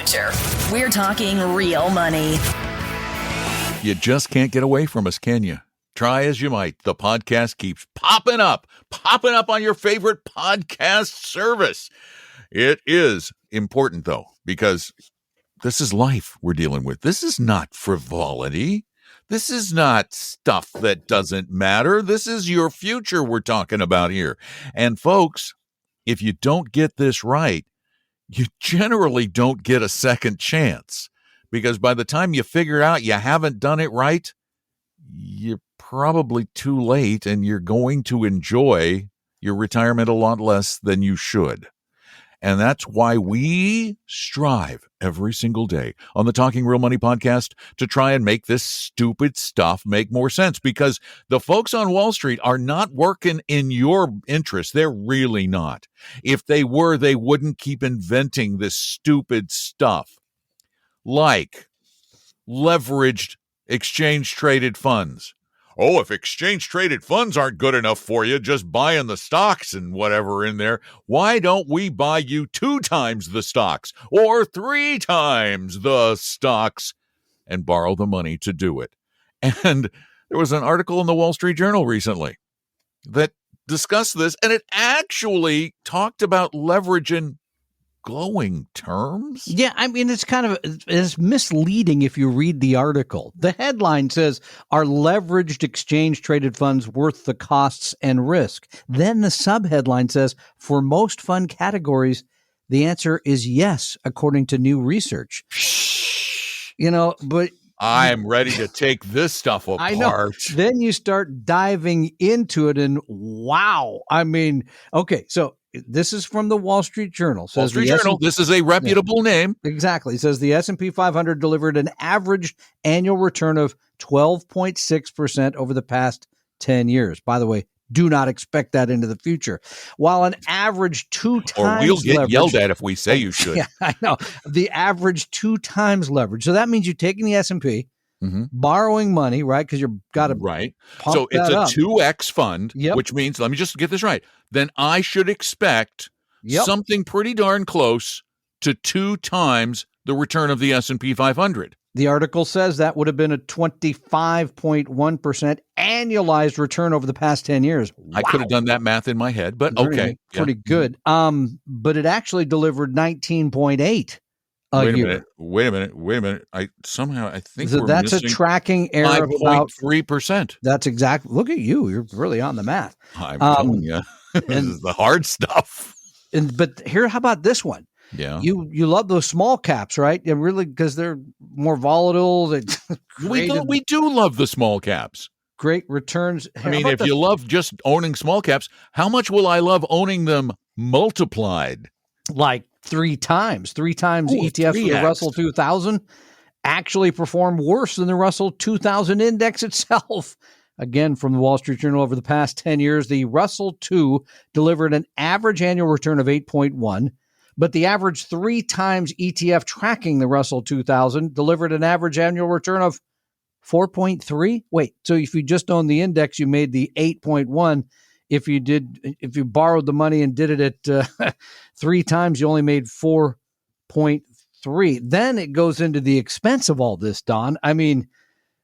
future. We're talking real money. You just can't get away from us, can you? Try as you might, the podcast keeps popping up on your favorite podcast service. It is important, though, because this is life we're dealing with. This is not frivolity. This is not stuff that doesn't matter. This is your future we're talking about here. And folks, if you don't get this right, you generally don't get a second chance, because by the time you figure out you haven't done it right, you're probably too late and you're going to enjoy your retirement a lot less than you should. And that's why we strive every single day on the Talking Real Money podcast to try and make this stupid stuff make more sense, because the folks on Wall Street are not working in your interest. They're really not. If they were, they wouldn't keep inventing this stupid stuff like leveraged exchange-traded funds. Oh, if exchange-traded funds aren't good enough for you, just buying the stocks and whatever in there, why don't we buy you 2 times the stocks or 3 times the stocks and borrow the money to do it? And there was an article in the Wall Street Journal recently that discussed this, and it actually talked about leverage in glowing terms. Yeah, I mean, it's misleading if you read the article. The headline says, "Are leveraged exchange traded funds worth the costs and risk?" Then the subheadline says, "For most fund categories, the answer is yes, according to new research." But I'm ready to take this stuff apart. I know. Then you start diving into it, and wow. I mean, okay, so this is from the Wall Street Journal. Wall Street Journal. This is a reputable name. Exactly. It says the S&P 500 delivered an average annual return of 12.6% over the past 10 years. By the way, do not expect that into the future. While an average 2 times or we'll get leverage, yelled at if we say you should. Yeah, I know. The average 2 times leverage. So that means you're taking the S&P, borrowing money, right? Because you've got to right. So it's a 2x fund, which means, let me just get this right. Then I should expect something pretty darn close to 2 times the return of the S&P 500. The article says that would have been a 25.1% annualized return over the past 10 years. Wow. I could have done that math in my head, but okay. Pretty good. But it actually delivered 19.8 a year. Wait a minute. I think that's a tracking error of about 3%. That's exactly. Look at you. You're really on the math. I'm telling you. This is the hard stuff. But how about this one? Yeah. You love those small caps, right? And really, because they're more volatile. We do love the small caps. Great returns. I mean, if you love just owning small caps, how much will I love owning them multiplied? Like 3 times. 3 times ETFs for the Russell 2000 actually perform worse than the Russell 2000 index itself. Again, from the Wall Street Journal, over the past 10 years, the Russell 2 delivered an average annual return of 8.1. But the average 3 times ETF tracking the Russell 2000 delivered an average annual return of 4.3. Wait, so if you just owned the index, you made the 8.1. If you borrowed the money and did it at 3 times, you only made 4.3. Then it goes into the expense of all this, Don. I mean,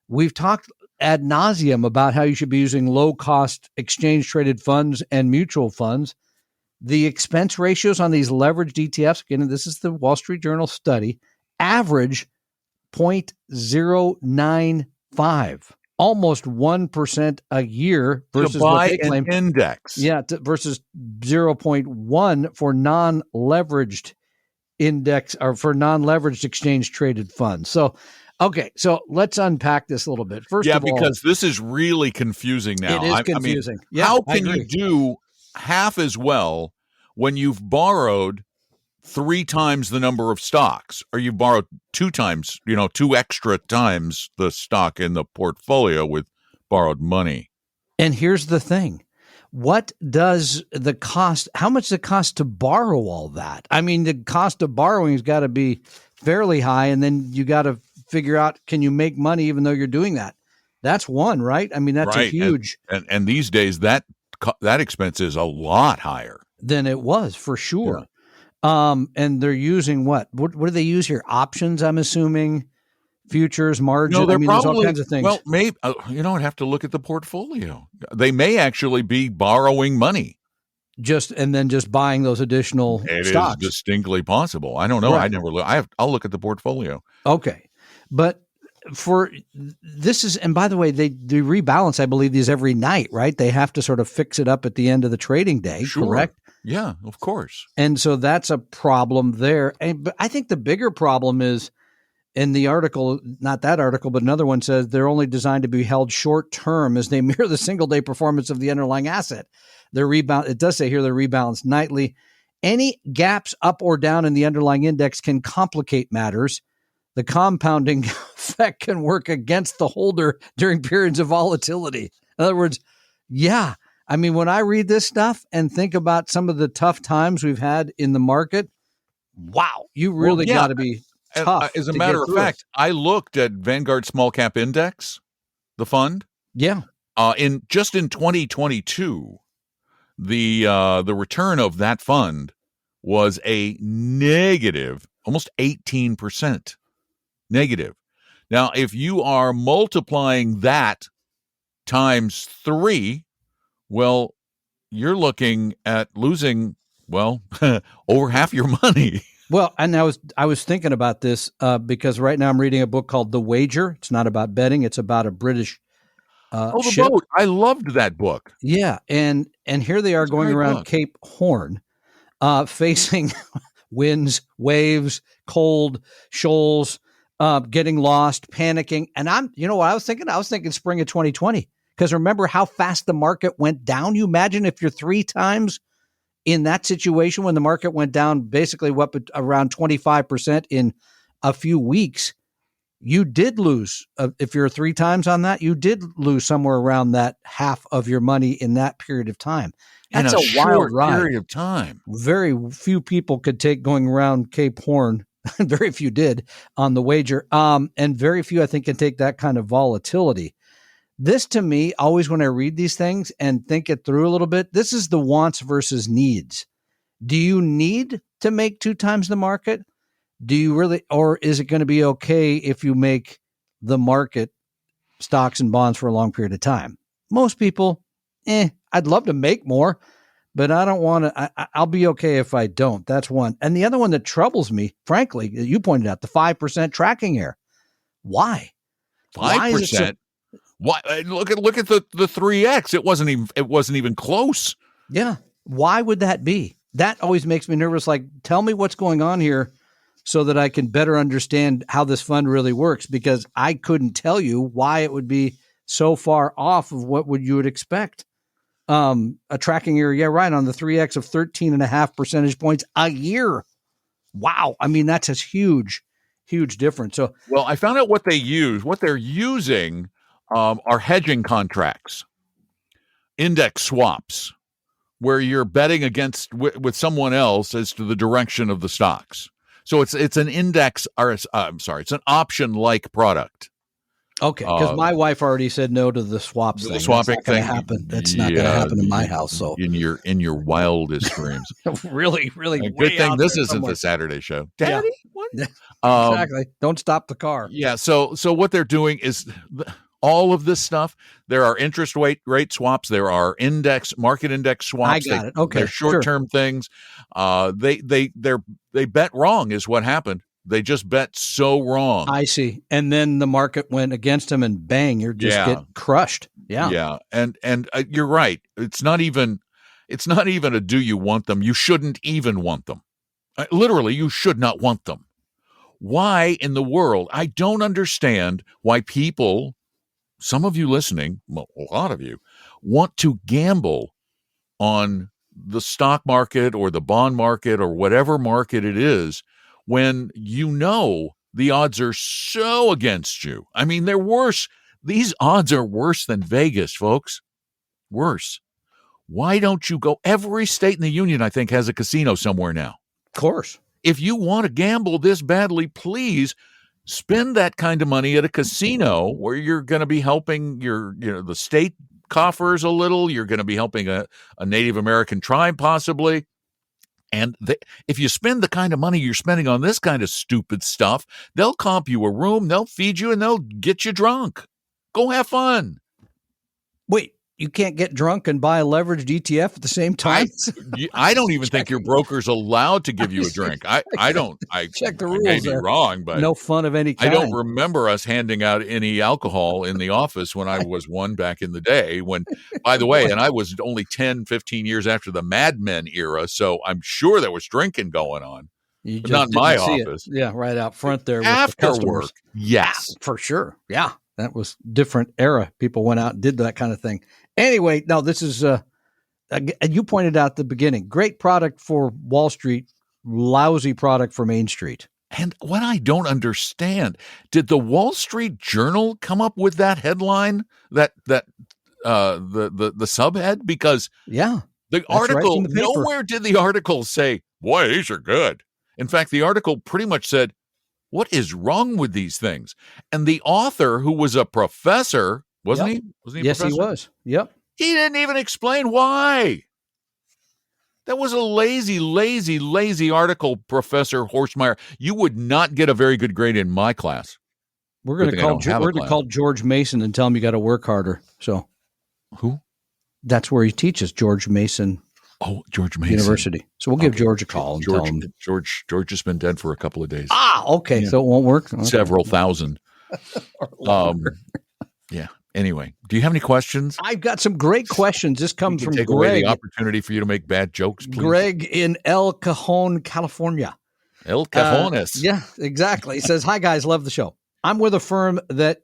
we've talked ad nauseum about how you should be using low-cost exchange-traded funds and mutual funds. The expense ratios on these leveraged ETFs, again, this is the Wall Street Journal study, average 0.095, almost 1% a year versus what they claim. Index. Yeah, versus 0.1 for non-leveraged index or for non-leveraged exchange-traded funds. So, okay, so let's unpack this a little bit. First of all, because this is really confusing now. It is confusing. I mean, how can you do half as well when you've borrowed 3 times the number of stocks, or you borrowed 2 times, 2 extra times the stock in the portfolio with borrowed money? And here's the thing. What does the cost, how much does it cost to borrow all that? I mean, the cost of borrowing has got to be fairly high, and then you got to figure out, can you make money even though you're doing that? That's one, right? I mean, that's a huge. And these days, that expense is a lot higher than it was, for sure. And they're using what do they use here? Options, I'm assuming, futures, margin. No, they're there's all kinds of things. Well, maybe I'd have to look at the portfolio. They may actually be borrowing money. And then buying those additional stocks. It is distinctly possible. I don't know. Right. I never look. I'll look at the portfolio. Okay, but and by the way, they rebalance, I believe, these every night, right? They have to sort of fix it up at the end of the trading day, Sure. Correct? Yeah, of course. And so that's a problem there. But I think the bigger problem is in the article, not that article, but another one says they're only designed to be held short term as they mirror the single day performance of the underlying asset. It does say here they're rebalanced nightly. Any gaps up or down in the underlying index can complicate matters. The compounding effect can work against the holder during periods of volatility. In other words, yeah. I mean, when I read this stuff and think about some of the tough times we've had in the market, wow, you really got to be tough. As a matter of fact, I looked at Vanguard Small Cap Index, the fund. Yeah. In 2022, the return of that fund was a negative, almost 18%. Negative. Now, if you are multiplying that times 3, well, you're looking at losing, over half your money. Well, and I was thinking about this because right now I'm reading a book called The Wager. It's not about betting; it's about a British the ship. boat. I loved that book. Yeah, and here they are going around Cape Horn, facing winds, waves, cold, shoals. Getting lost, panicking. And what I was thinking? I was thinking spring of 2020. Because remember how fast the market went down? You imagine if you're 3 times in that situation when the market went down basically around 25% in a few weeks, you did lose. If you're 3 times on that, you did lose somewhere around that half of your money in that period of time. That's in a wild ride. Period of time. Very few people could take going around Cape Horn. Very few did on The Wager. And very few, I think, can take that kind of volatility. This, to me, always when I read these things and think it through a little bit, this is the wants versus needs. Do you need to make 2 times the market? Do you really, or is it going to be okay if you make the market stocks and bonds for a long period of time? Most people, I'd love to make more, but I don't want to. I'll be okay if I don't. That's one. And the other one that troubles me, frankly, you pointed out the 5% tracking error. Why? 5%? Why? Look at the 3X. It wasn't even close. Yeah. Why would that be? That always makes me nervous. Like, tell me what's going on here so that I can better understand how this fund really works, because I couldn't tell you why it would be so far off of what you would expect. A tracking error, yeah, right, on the 3X of 13.5 percentage points a year. Wow. I mean, that's a huge, huge difference. So, well, I found out what they use. What they're using are hedging contracts, index swaps, where you're betting against with someone else as to the direction of the stocks. So it's an index, or it's an option-like product. Okay, because my wife already said no to the swaps thing. The swapping thing. That's not going to happen in my house. So in your wildest dreams. really. Good thing this isn't the Saturday show, Daddy. Yeah. Exactly. Don't stop the car. Yeah. So what they're doing is all of this stuff. There are interest rate swaps. There are market index swaps. I got it. Okay. They're short-term things. They bet wrong is what happened. They just bet so wrong. I see. And then the market went against them, and bang, you're just get crushed. Yeah. Yeah. And you're right. It's not even a do you want them? You shouldn't even want them. Literally, you should not want them. Why in the world? I don't understand why people, some of you listening, well, a lot of you, want to gamble on the stock market or the bond market or whatever market it is, when you know the odds are so against you. I mean, they're worse. These odds are worse than Vegas, folks. Worse. Why don't you go? Every state in the union, I think, has a casino somewhere now. Of course. If you want to gamble this badly, please spend that kind of money at a casino where you're going to be helping the state coffers a little. You're going to be helping a Native American tribe possibly. And if you spend the kind of money you're spending on this kind of stupid stuff, they'll comp you a room, they'll feed you, and they'll get you drunk. Go have fun. Wait, you can't get drunk and buy a leveraged ETF at the same time? I don't even think your broker's allowed to give you a drink. I don't. I check the rules. I may be wrong, but no fun of any kind. I don't remember us handing out any alcohol in the office when I was one back in the day. When, by the way, and I was only 10, 15 years after the Mad Men era, so I'm sure there was drinking going on. But not in my office. Yeah, right out front there. After with the work. Yes. For sure. Yeah. That was different era. People went out and did that kind of thing. Anyway, no, this is, you pointed out at the beginning, great product for Wall Street, lousy product for Main Street. And what I don't understand, did the Wall Street Journal come up with that headline, the subhead? Because the article, right nowhere did the article say, boy, these are good. In fact, the article pretty much said, what is wrong with these things? And the author, who was a professor, wasn't he? Wasn't he? Yes, professor? he was. Yep. He didn't even explain why. That was a lazy article, Professor Horstmeyer. You would not get a very good grade in my class. We're going to call George Mason and tell him you got to work harder. So, who? That's where he teaches, George Mason. Oh, George Mason University. So we'll give George a call and tell him. George has been dead for a couple of days. Okay. Yeah. So it won't work. Okay. Several thousand. Yeah. Anyway, do you have any questions? I've got some great questions. This comes from take Greg. Away the opportunity for you to make bad jokes, please. Greg in El Cajon, California. El Cajones. Yeah, exactly. He says, "Hi guys, love the show. I'm with a firm that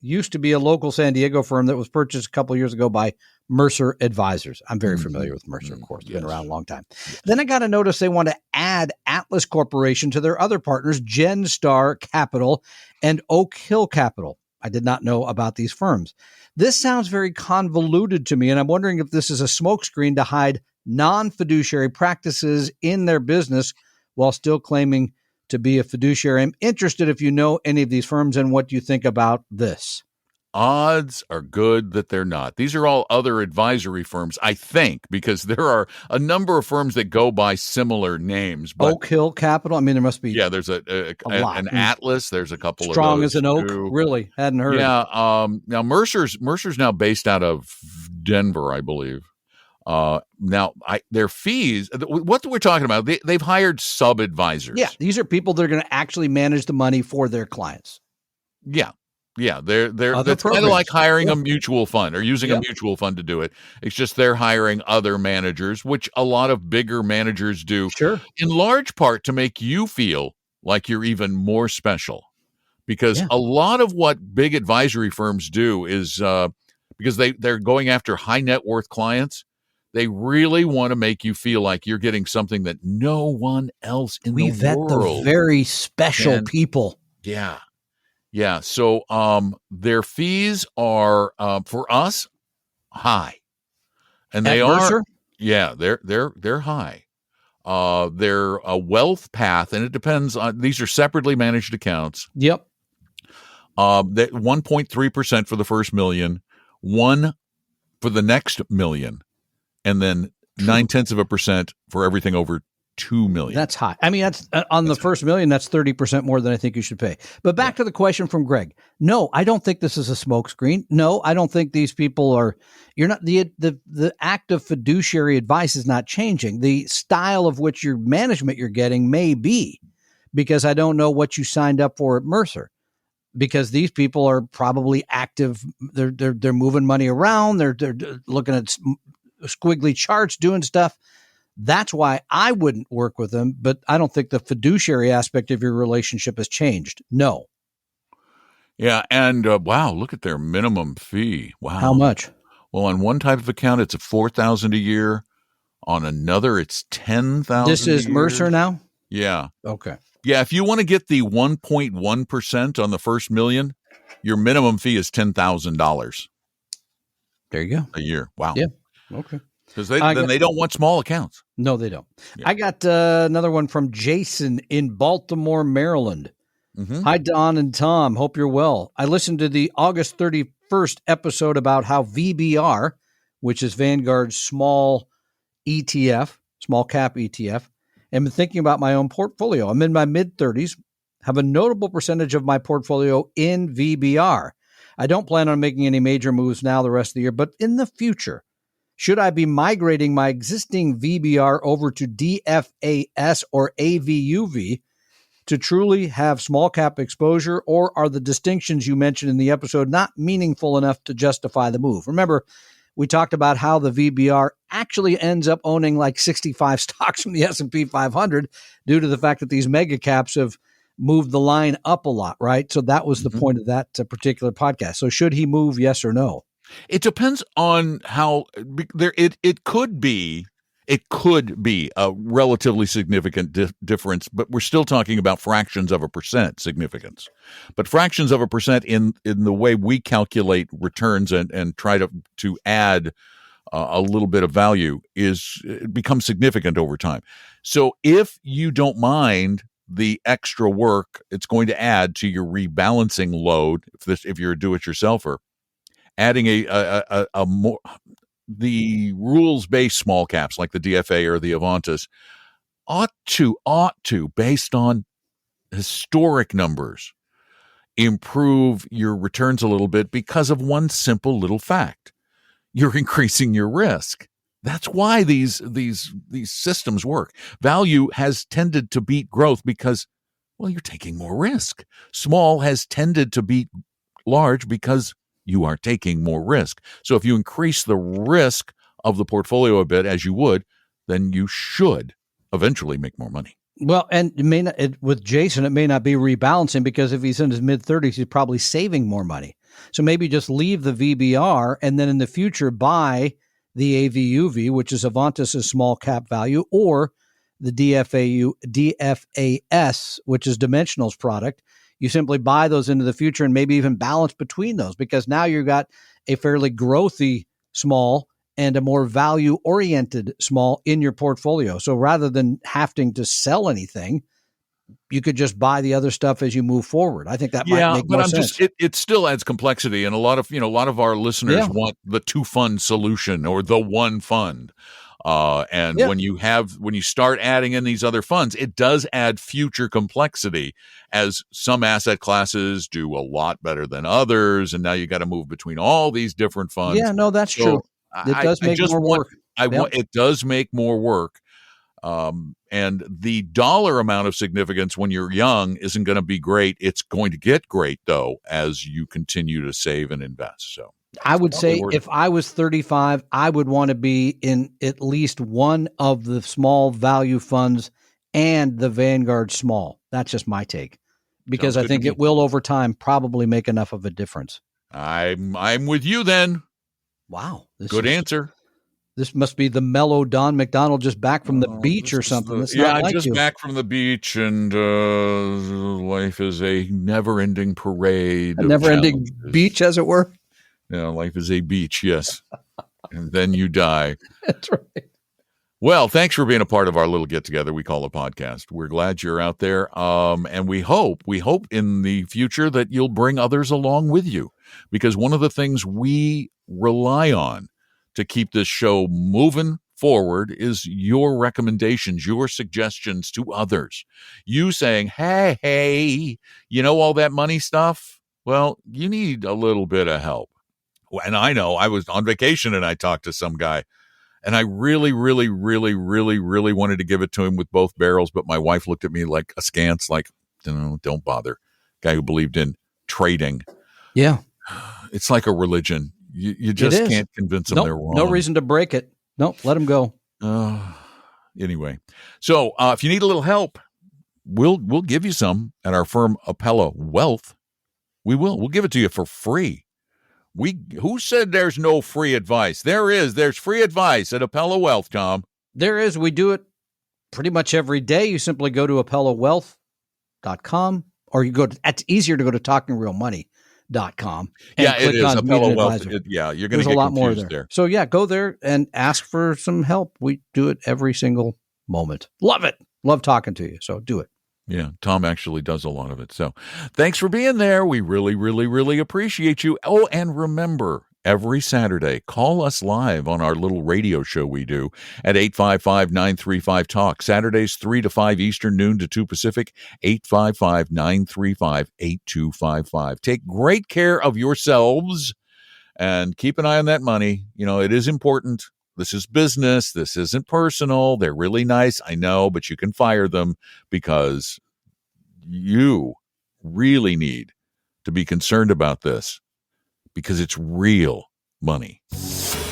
used to be a local San Diego firm that was purchased a couple of years ago by Mercer Advisors. I'm very familiar with Mercer, of course. Been around a long time. Then I got to notice they want to add Atlas Corporation to their other partners, GenStar Capital and Oak Hill Capital. I did not know about these firms. This sounds very convoluted to me, and I'm wondering if this is a smokescreen to hide non-fiduciary practices in their business while still claiming to be a fiduciary. I'm interested if you know any of these firms and what you think about this." Odds are good that they're not. These are all other advisory firms, I think, because there are a number of firms that go by similar names. But Oak Hill Capital. I mean, there must be. Yeah, there's an Atlas. There's a couple of Strong those as an oak. too. Really hadn't heard. Yeah. Now Mercer's now based out of Denver, I believe. Now their fees. What we're talking about? They've hired sub advisors. Yeah, these are people that are going to actually manage the money for their clients. Yeah. Yeah, that's kind of like hiring a mutual fund or using a mutual fund to do it. It's just they're hiring other managers, which a lot of bigger managers do, in large part to make you feel like you're even more special. Because a lot of what big advisory firms do is because they're going after high net worth clients, they really want to make you feel like you're getting something that no one else in the world. We vet the very special people. Yeah. Yeah, so their fees are for us high, and they are. Mercer? Yeah, they're high. They're a wealth path, and it depends on. These are separately managed accounts. Yep. That 1.3% for the first million, 1 for the next million, and then 0.9% for everything over 2 million. That's high. I mean, that's on the first million, that's 30% more than I think you should pay. But back to the question from Greg. No, I don't think this is a smokescreen. No, I don't think these people are, you're not, the act of fiduciary advice is not changing. The style of which your management you're getting may be, because I don't know what you signed up for at Mercer, because these people are probably active. They're moving money around. They're looking at squiggly charts, doing stuff. That's why I wouldn't work with them, but I don't think the fiduciary aspect of your relationship has changed. No. Yeah, and wow, look at their minimum fee. Wow. How much? Well, on one type of account, it's $4,000 a year. On another, it's $10,000. This is Mercer now? Yeah. Okay. Yeah, if you want to get the 1.1% on the first million, your minimum fee is $10,000. There you go. A year. Wow. Yeah. Okay. Because they don't want small accounts. No, they don't. Yeah. I got another one from Jason in Baltimore, Maryland. Mm-hmm. Hi, Don and Tom. Hope you're well. I listened to the August 31st episode about how VBR, which is Vanguard's small ETF, small cap ETF, am thinking about my own portfolio. I'm in my mid-30s, have a notable percentage of my portfolio in VBR. I don't plan on making any major moves now the rest of the year, but in the future, should I be migrating my existing VBR over to DFAS or AVUV to truly have small cap exposure, or are the distinctions you mentioned in the episode not meaningful enough to justify the move? Remember, we talked about how the VBR actually ends up owning like 65 stocks from the S&P 500 due to the fact that these mega caps have moved the line up a lot, right? So that was the point of that particular podcast. So should he move, yes or no? It depends on how it could be a relatively significant difference, but we're still talking about fractions of a percent significance. But fractions of a percent in the way we calculate returns and try to add a little bit of value it becomes significant over time. So if you don't mind the extra work it's going to add to your rebalancing load, if you're a do-it-yourselfer, adding the rules-based small caps like the DFA or the Avantis ought to, based on historic numbers, improve your returns a little bit because of one simple little fact. You're increasing your risk. That's why these systems work. Value has tended to beat growth because, well, you're taking more risk. Small has tended to beat large because you are taking more risk. So if you increase the risk of the portfolio a bit, as you would, then you should eventually make more money. Well, and it may not, with Jason, it may not be rebalancing, because if he's in his mid-30s, he's probably saving more money. So maybe just leave the VBR and then in the future buy the AVUV, which is Avantis' small cap value, or the DFAS, which is Dimensional's product. You simply buy those into the future and maybe even balance between those, because now you've got a fairly growthy small and a more value-oriented small in your portfolio. So rather than having to sell anything, you could just buy the other stuff as you move forward. I think that might make more sense. It still adds complexity, and a lot of our listeners want the 2-fund solution or the one fund. When you start adding in these other funds, it does add future complexity, as some asset classes do a lot better than others, and now you got to move between all these different funds. Yeah, no, that's true. It does make more work. It does make more work. And the dollar amount of significance when you're young isn't going to be great. It's going to get great, though, as you continue to save and invest. So I would say if I was 35, I would want to be in at least one of the small value funds and the Vanguard small. That's just my take, because I think it will over time probably make enough of a difference. I'm with you then. Wow. Good answer. This must be the mellow Don McDonald, just back from the beach or something. Back from the beach, and life is a never-ending parade. A never-ending beach, as it were. Yeah, life is a beach, yes. And then you die. That's right. Well, thanks for being a part of our little get-together we call a podcast. We're glad you're out there, and we hope in the future that you'll bring others along with you, because one of the things we rely on to keep this show moving forward is your recommendations, your suggestions to others. You saying, hey, you know all that money stuff? Well, you need a little bit of help. And I know I was on vacation and I talked to some guy, and I really, really, really, really, really wanted to give it to him with both barrels, but my wife looked at me like askance, like, don't bother. Guy who believed in trading. Yeah. It's like a religion. You just can't convince them they're wrong. No reason to break it. Nope, let them go. Anyway, so if you need a little help, we'll give you some at our firm Appella Wealth. We'll give it to you for free. Who said there's no free advice? There's free advice at Appella Wealth, Tom. There is. We do it pretty much every day. You simply go to AppellaWealth.com, or it's easier to go to TalkingRealMoney.com. And it is. Appella Wealth. You're going to get a lot more there. So go there and ask for some help. We do it every single moment. Love it. Love talking to you. So do it. Yeah, Tom actually does a lot of it. So thanks for being there. We really, really, really appreciate you. Oh, and remember, every Saturday. Call us live on our little radio show we do at 855-935-TALK. Saturdays 3 to 5 Eastern, noon to 2 Pacific, 855-935-8255. Take great care of yourselves and keep an eye on that money. You know, it is important. This is business. This isn't personal. They're really nice, I know, but you can fire them because you really need to be concerned about this because it's real money.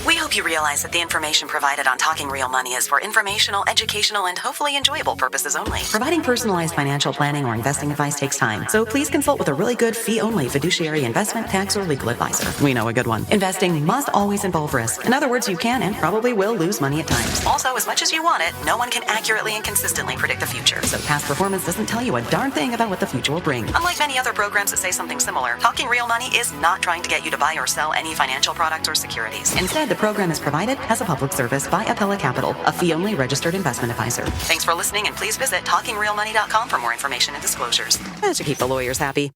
We hope you realize that the information provided on Talking Real Money is for informational, educational, and hopefully enjoyable purposes only. Providing personalized financial planning or investing advice takes time, so please consult with a really good fee-only fiduciary investment, tax, or legal advisor. We know a good one. Investing must always involve risk. In other words, you can and probably will lose money at times. Also, as much as you want it, no one can accurately and consistently predict the future, so past performance doesn't tell you a darn thing about what the future will bring. Unlike many other programs that say something similar, Talking Real Money is not trying to get you to buy or sell any financial products or securities. Instead, the program is provided as a public service by Appella Capital, a fee-only registered investment advisor. Thanks for listening, and please visit TalkingRealMoney.com for more information and disclosures. To keep the lawyers happy.